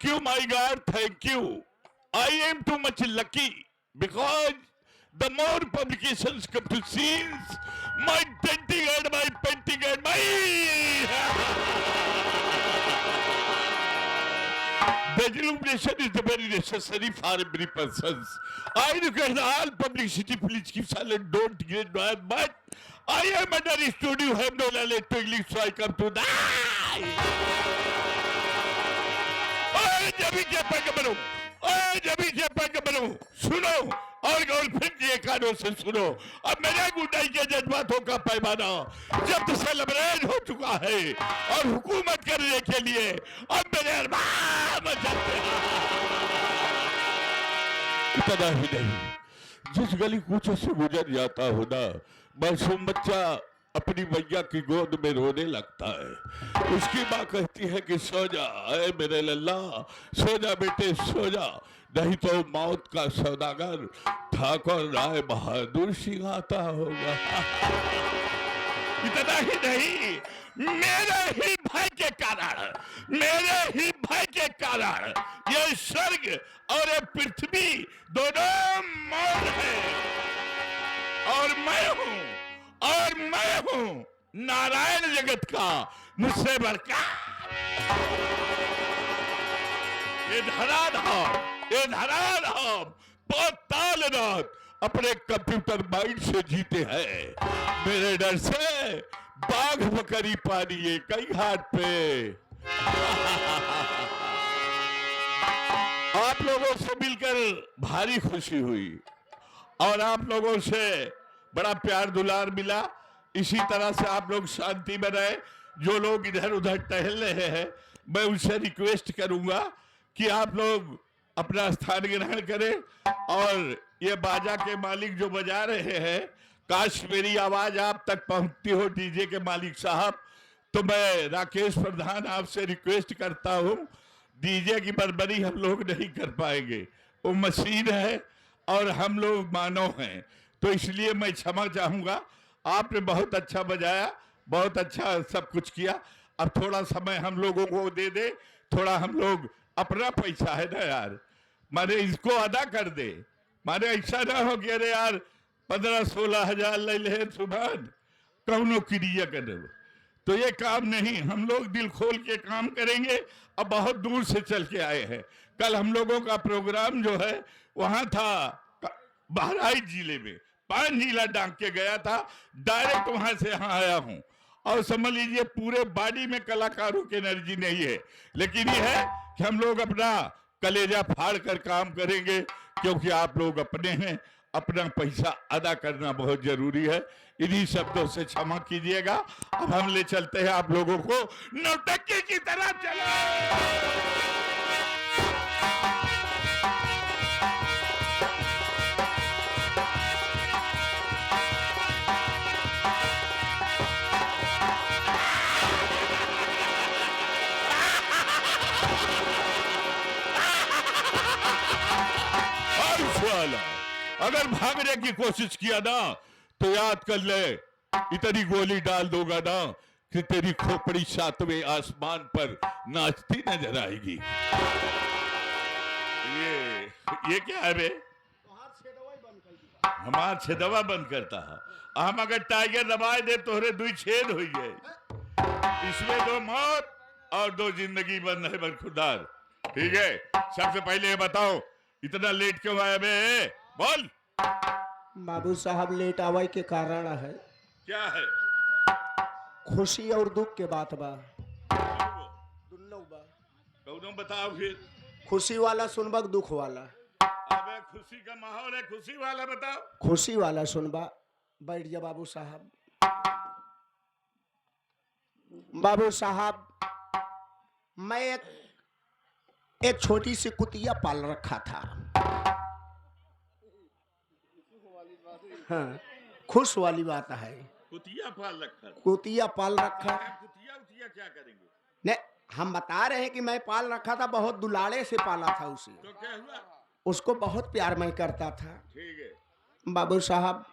Thank you, my God, thank you. I am too much lucky because the more publications come to scenes, my denting and my painting and my the illumination is very necessary for every person. I request all publicity, please keep silent, don't get mad, but I am under a studio, have no knowledge to English, so I come to die. सुनो और girlfriend के कानों से सुनो अब मेरे गुंडाई के जज्बातों का पैमाना जब से लबरेज हो चुका है और हुकूमत करने के लिए अब मेरे अरमान मचलते हैं। इतना ही नहीं, जिस गली कूचों से गुजर जाता हो ना, मासूम बच्चा अपनी मैया की गोद में रोने लगता है। उसकी माँ कहती है कि सो जा ऐ मेरे लल्ला, सो जा बेटे सो जा, नहीं तो मौत का सौदागर ठाकुर राय बहादुर सिंह आता होगा। इतना ही नहीं, मेरे ही भाई के कारण ये स्वर्ग और ये पृथ्वी दोनों मौन है और मैं हूं नारायण जगत का मुझसे बढ़कर ये धराधाम तालनाथ अपने कंप्यूटर माइंड से जीते हैं। मेरे डर से बाघ बकरी पानी है कई घाट पे। आप लोगों से मिलकर भारी खुशी हुई और आप लोगों से बड़ा प्यार दुलार मिला। इसी तरह से आप लोग शांति में रहे। जो लोग इधर उधर टहल रहे हैं, मैं उनसे रिक्वेस्ट करूंगा कि आप लोग अपना स्थान ग्रहण करें और ये बाजा के मालिक जो बजा रहे हैं, काश मेरी आवाज आप तक पहुंचती हो डीजे के मालिक साहब, तो मैं राकेश प्रधान आपसे रिक्वेस्ट करता हूं, डीजे की बरबरी हम लोग नहीं कर पाएंगे, वो मशीन है और हम लोग मानव हैं, तो इसलिए मैं क्षमा चाहूंगा। आपने बहुत अच्छा बजाया, बहुत अच्छा सब कुछ किया। अब थोड़ा समय हम लोगों को दे दे, थोड़ा हम लोग अपना पैसा है ना यार, माने इसको अदा कर दे। माने ऐसा ना हो कि अरे यार 15-16 हजार ले ले सुबह कौनो क्रिया करे, तो ये काम नहीं। हम लोग दिल खोल के काम करेंगे। अब बहुत दूर से चल के आए हैं। कल हम लोगों का प्रोग्राम जो है वहां था बहराइच जिले में, 5 जिला डांग के गया था, डायरेक्ट वहां से यहाँ आया हूँ। और समझ लीजिए पूरे बॉडी में कलाकारों की एनर्जी नहीं है, लेकिन ये है कि हम लोग अपना कलेजा फाड़ कर काम करेंगे, क्योंकि आप लोग अपने हैं। अपना पैसा अदा करना बहुत जरूरी है। इन्हीं शब्दों से क्षमा कीजिएगा। अब हम ले चलते हैं आप लोगों को नौटंकी की तरह। चलो अगर भागने की कोशिश किया ना तो याद कर ले, इतनी गोली डाल दूंगा ना कि तेरी खोपड़ी 7वें आसमान पर नाचती नजर आएगी। ये क्या है बे? हमार छेदवा बंद करता है। हम अगर टाइगर दबाए दे तो हरे 2 छेद हो गए। इसमें 2 मौत और 2 जिंदगी बंद है बरखुरदार। ठीक है, सबसे पहले ये बताओ इतना लेट क्यों आया बे? बोल। बाबू साहब लेट आवे के कारण है। क्या है? खुशी और दुख के बात बा। दुन्नो बा। कौनो बताओ फिर। खुशी वाला सुनबा दुख वाला? अबे खुशी का माहौल है, खुशी वाला बताओ। खुशी वाला सुनबा। बैठ जा बाबू साहब। बाबू साहब, मैं एक छोटी सी कुतिया पाल रखा था। हाँ, खुश वाली बात है। कुतिया पाल रखा? कुतिया पाल रखा। कुतिया क्या करेंगे? नहीं, हम बता रहे हैं कि मैं पाल रखा था, बहुत दुलारे से पाला था उसे। तो क्या हुआ? उसको बहुत प्यार मैं करता था। ठीक है। बाबू साहब,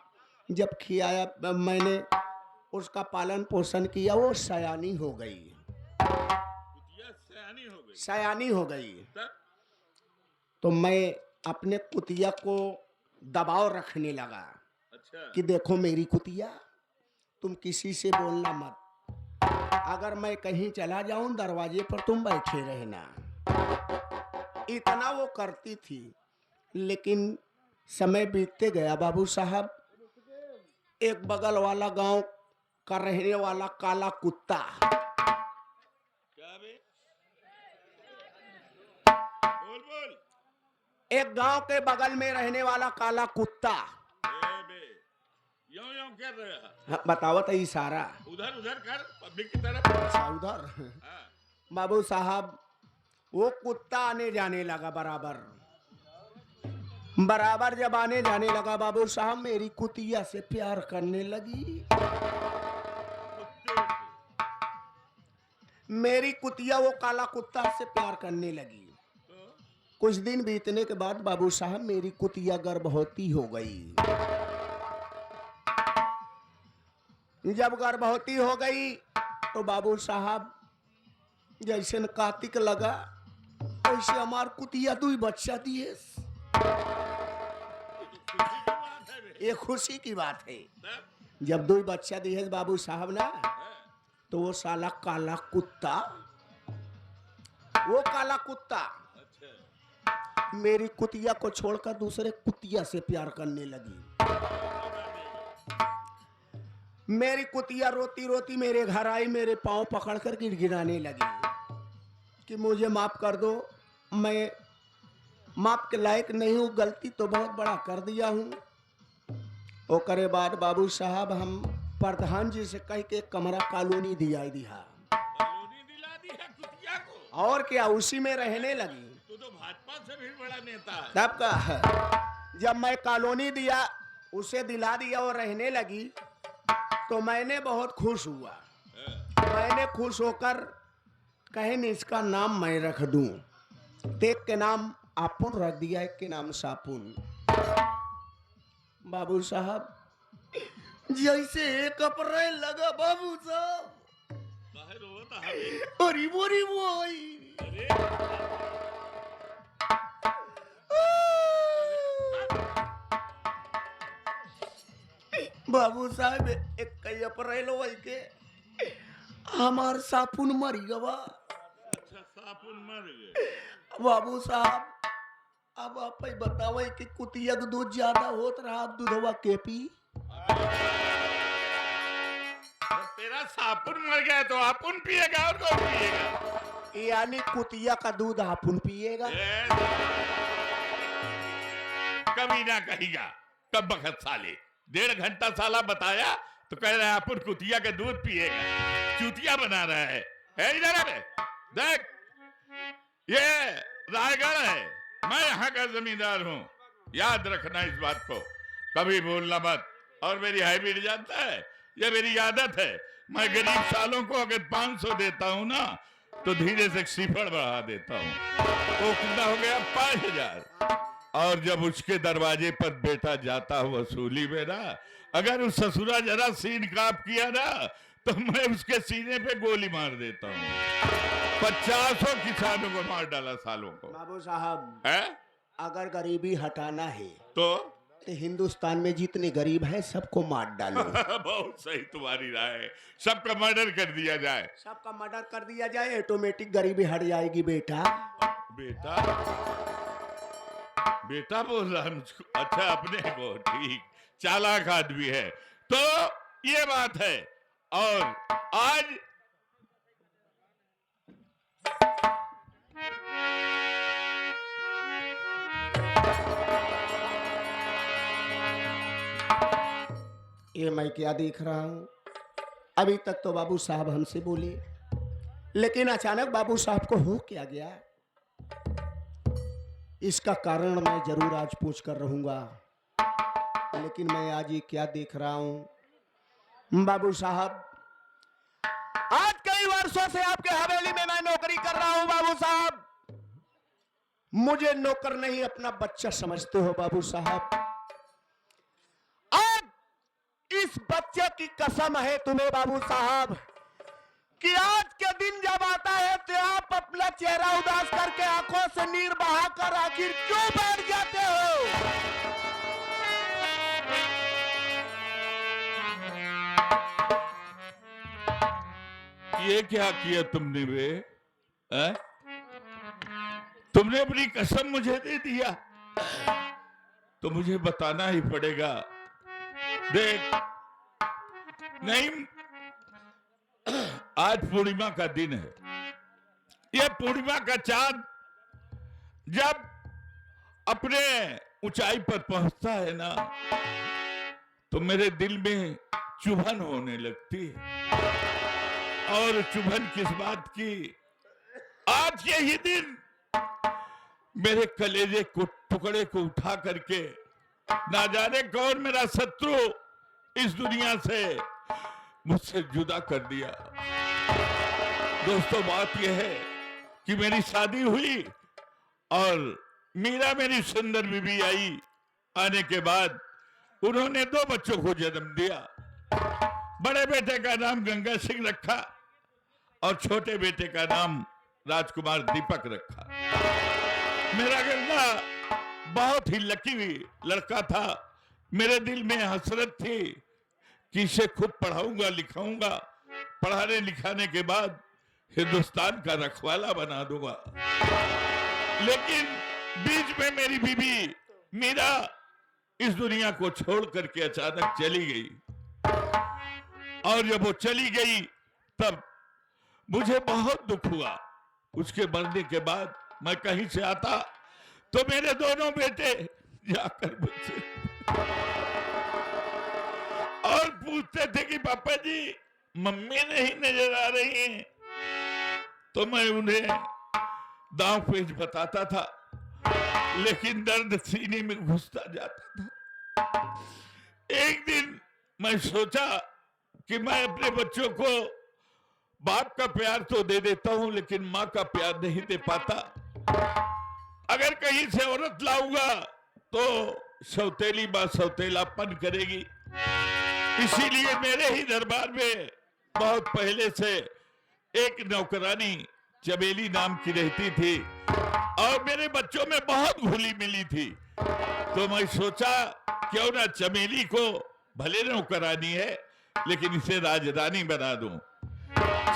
जब खियाया मैंने उसका पालन पोषण किया, वो सयानी हो गई। कुतिया सयानी हो गई? सयानी हो गई। तब तो मैं अपने कुतिया को दबाव रखने लगा अच्छा कि देखो मेरी कुतिया, तुम किसी से बोलना मत। अगर मैं कहीं चला जाऊं दरवाजे पर तुम बैठे रहना। इतना वो करती थी। लेकिन समय बीतते गया बाबू साहब, एक बगल वाला गांव का रहने वाला काला कुत्ता, क्या बे? बोल बोल। एक गांव के बगल में रहने वाला काला कुत्ता, ए बे, यूं यूं कर रहा। हाँ, बताओ तो इशारा। उधर उधर कर, पब्लिक की तरफ। अच्छा उधर। हाँ, बाबू साहब वो कुत्ता आने जाने लगा बराबर। बराबर जब आने जाने लगा बाबू साहब, मेरी कुतिया से प्यार करने लगी। कुत्ते से। मेरी कुतिया वो काला कुत्ता से प्यार करने लगी। तो कुछ दिन बीतने के बाद बाबू साहब मेरी कुतिया गर्भवती हो गई। जब गर्भवती हो गई तो बाबू साहब जैसे न कार्तिक लगा वैसे हमार कुतिया 2 बच्चा दिए। ये तो खुशी की बात है बे। ये खुशी की बात है। तब जब 2 बच्चा दिए बाबू साहब ना, हाँ, तो वो साला काला कुत्ता, वो काला कुत्ता अच्छा मेरी कुतिया को छोड़कर दूसरे कुतिया से प्यार करने लगी। मेरी कुतिया रोती रोती मेरे घर आई, मेरे पांव पकड़कर गिड़गिड़ाने लगी कि मुझे माफ कर दो, मैं माफ के लायक नहीं हूँ, गलती तो बहुत बड़ा कर दिया हूँ। ओकरे बाद बाबू साहब हम प्रधान जी से कह के कमरा कॉलोनी दिया कॉलोनी दिला दी है कुतिया को। और क्या उसी में रहने लगी। तू तो भाजपा से भी बड़ा नेता है। तब का जब मैं कॉलोनी दिया, उसे दिला दिया और रहने लगी, तो मैंने बहुत खुश हुआ। हाँ, मैंने खुश होकर कहे नहीं इसका नाम मैं रख दूं। एक के नाम आपुन रख दिया, एक के नाम सापुन। बाबू साहब जैसे 1 अप्रैल लगा बाबू साहब, काहे रोता है बे? अरे बोरी बोई अरे बाबू साहब 1 अप्रैल वही के हमार सापुन मर गवा। अच्छा सापुन मर गए। बाबू साहब अब आप ही बतावे कि कुतिया का दूध ज्यादा होत रहा, अब दूधवा के पी। जब तेरा सापुन मर गया तो आपुन पिएगा और कौन पिएगा? यानी कुतिया का दूध आपुन पिएगा। ए, कभी ना कहेगा कब बखत साले 1.5 घंटा साला बताया तो कह रहा है आपुन कुतिया का दूध पिएगा, चूतिया बना रहा है। इधर आ बे, देख ये रायगढ़ है, मैं यहाँ का जमींदार हूँ, याद रखना इस बात को, कभी भूलना मत। और मेरी हाइब्रिड जानता है, ये मेरी आदत है, मैं गरीब सालों को अगर 500 देता हूँ ना तो धीरे से सीफड़ बढ़ा देता हूँ, तो कितना हो गया 5000। और जब उसके दरवाजे पर बेटा जाता हो वसूली में ना, अगर उस ससुरा जरा सीन काप किया ना तो मैं उसके सीने पे गोली मार देता हूँ। 50 किसानों को मार डाला सालों को। बाबू साहब है अगर गरीबी हटाना है तो हिंदुस्तान में जितने गरीब हैं सबको मार डालो। बहुत सही तुम्हारी राय है, सबका मर्डर कर दिया जाए। सबका मर्डर कर दिया जाए, ऑटोमेटिक गरीबी हट जाएगी बेटा। बेटा बेटा बोल रहा है मुझको, अच्छा अपने को, ठीक, चालाक आदमी है। तो ये बात है। और आज ये मैं क्या देख रहा हूँ, अभी तक तो बाबू साहब हमसे बोले, लेकिन अचानक बाबू साहब को हो क्या गया, इसका कारण मैं जरूर आज पूछ कर रहूंगा। लेकिन मैं आज ये क्या देख रहा हूं बाबू साहब, आज कई वर्षों से आपके हवेली में मैं नौकरी कर रहा हूं बाबू साहब। मुझे नौकर नहीं अपना बच्चा समझते हो बाबू साहब। आज इस बच्चे की कसम है तुम्हें बाबू साहब कि आज के दिन जब आता है तो आप अपना चेहरा उदास करके आंखों से नीर बहाकर आखिर क्यों बैठ जाते हो? ये क्या किया तुमने बे? हैं? तुमने अपनी कसम मुझे दे दिया तो मुझे बताना ही पड़ेगा। देख, नहीं, आज पूर्णिमा का दिन है। यह पूर्णिमा का चांद जब अपने ऊंचाई पर पहुंचता है ना, तो मेरे दिल में चुभन होने लगती है। और चुभन किस बात की? आज के ही दिन मेरे कलेजे को टुकड़े को उठा करके ना जाने कौन मेरा शत्रु इस दुनिया से मुझसे जुदा कर दिया। दोस्तों, बात यह है कि मेरी शादी हुई और मीरा मेरी सुंदर बीबी आई। आने के बाद उन्होंने 2 बच्चों को जन्म दिया। बड़े बेटे का नाम गंगा सिंह रखा और छोटे बेटे का नाम राजकुमार दीपक रखा। मेरा गंगा बहुत ही लकी लड़का था। मेरे दिल में हसरत थी कि इसे खूब पढ़ाऊंगा लिखाऊंगा, पढ़ाने लिखाने के बाद हिंदुस्तान का रखवाला बना दूंगा। लेकिन बीच में मेरी बीबी मीरा इस दुनिया को छोड़ करके अचानक चली गई। और जब वो चली गई तब मुझे बहुत दुख हुआ। उसके मरने के बाद मैं कहीं से आता तो मेरे दोनों बेटे जाकर मुझसे और पूछते थे कि पापा जी मम्मी नहीं नजर आ रही हैं। तो मैं उन्हें दांव पेच बताता था, लेकिन दर्द सीने में घुसता जाता था। एक दिन मैं सोचा कि मैं अपने बच्चों को बाप का प्यार तो दे देता हूं, लेकिन मां का प्यार नहीं दे पाता। अगर कहीं से औरत लाऊंगा तो सौतेली मां सौतेलापन करेगी। इसीलिए मेरे ही दरबार में बहुत पहले से एक नौकरानी चमेली नाम की रहती थी और मेरे बच्चों में बहुत घुली मिली थी। तो मैं सोचा क्यों ना चमेली को, भले नौकरानी है लेकिन इसे राजरानी बना दूं।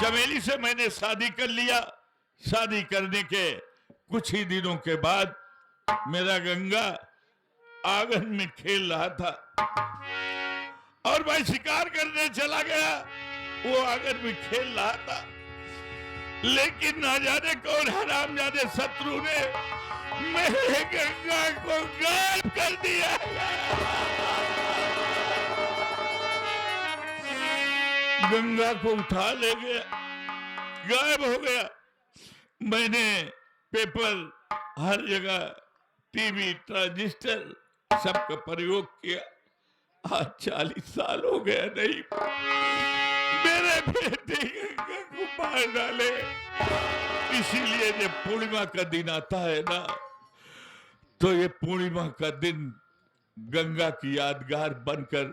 चमेली से मैंने शादी कर लिया। शादी करने के कुछ ही दिनों के बाद मेरा गंगा आंगन में खेल रहा था और मैं शिकार करने चला गया। वो आंगन में खेल रहा था, लेकिन ना जाने कौन हरामजादे शत्रु ने मेरे गंगा को गायब कर दिया। गंगा को उठा ले गया, गायब हो गया। मैंने पेपर, हर जगह टीवी, ट्रांजिस्टर सबका प्रयोग किया। आज 40 साल हो गया, नहीं मेरे बेटे गंगा को मार डाले। इसीलिए जब पूर्णिमा का दिन आता है ना, तो ये पूर्णिमा का दिन गंगा की यादगार बनकर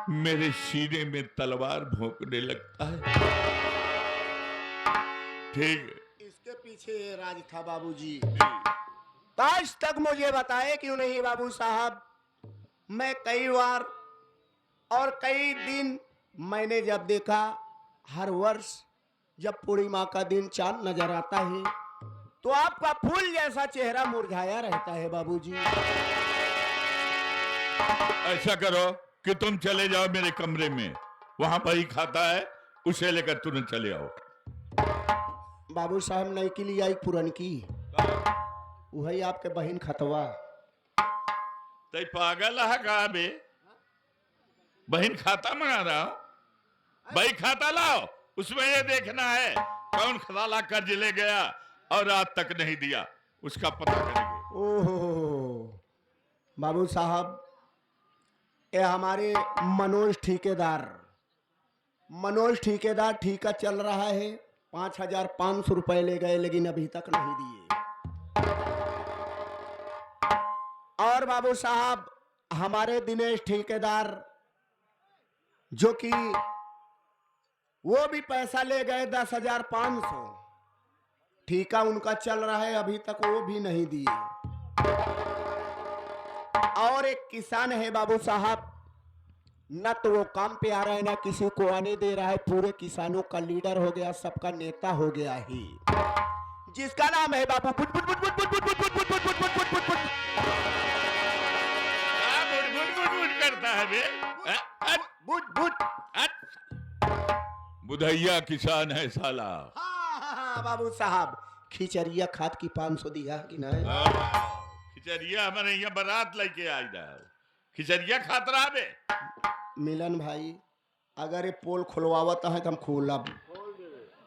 मेरे सीने में तलवार भोंकने लगता है। ठीक है, इसके पीछे ये राज था बाबूजी। आज तक मुझे बताए क्यों नहीं बाबू साहब? मैं कई बार और कई दिन मैंने जब देखा, हर वर्ष जब पूर्णिमा का दिन चांद नजर आता है तो आपका फूल जैसा चेहरा मुरझाया रहता है बाबूजी। ऐसा करो कि तुम चले जाओ मेरे कमरे में, वहां बही खाता है, उसे लेकर तुरंत चले आओ। बाबू साहब नई के लिए आई पुरन की, वही आपके बहन खतवा। तई पागल है का बे? बहन खाता मंगा रहा हूं, भाई खाता लाओ। उसमें ये देखना है कौन खजाला कर्ज ले गया और आज तक नहीं दिया, उसका पता करेंगे। ओहो बाबू साहब, ये हमारे मनोज ठेकेदार ठेका चल रहा है। 5,500 रुपए ले गए, लेकिन अभी तक नहीं दिए। और बाबू साहब, हमारे दिनेश ठेकेदार जो कि वो भी पैसा ले गए 10,500। ठीका उनका चल रहा है, अभी तक वो भी नहीं दिए। और एक किसान है बाबू साहब, न तो वो काम पे आ रहा है ना किसी को आने दे रहा है, पूरे किसानों का लीडर हो गया, सबका नेता हो गया ही, जिसका नाम है बाबू बुट बुट बुट बुट बुट बुट बुट बुट बुट बुट बुट बुट बुट बुट। बुट करता है बे बुट बुट। बुधैया किसान है साला। हाँ बाबू साहब, खिचड़िया खाद की 500 दिया कि नहीं? खिचड़िया हमारे यहाँ बारात लेके आई ना, खिचड़िया खातरा बे। मिलन भाई, अगर ये पोल खुलवावता है तो हम खोलब।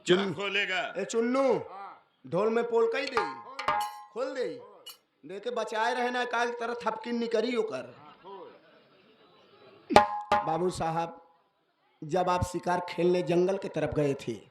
चुन खोलेगा ए चुन्नू, ढोल में पोल कही दे, खोल दे, देखे बचाए रहे ना, काल तरह थपकिन निकरी होकर। बाबू साहब, जब आप शिकार खेलने जंगल की तरफ गए थे,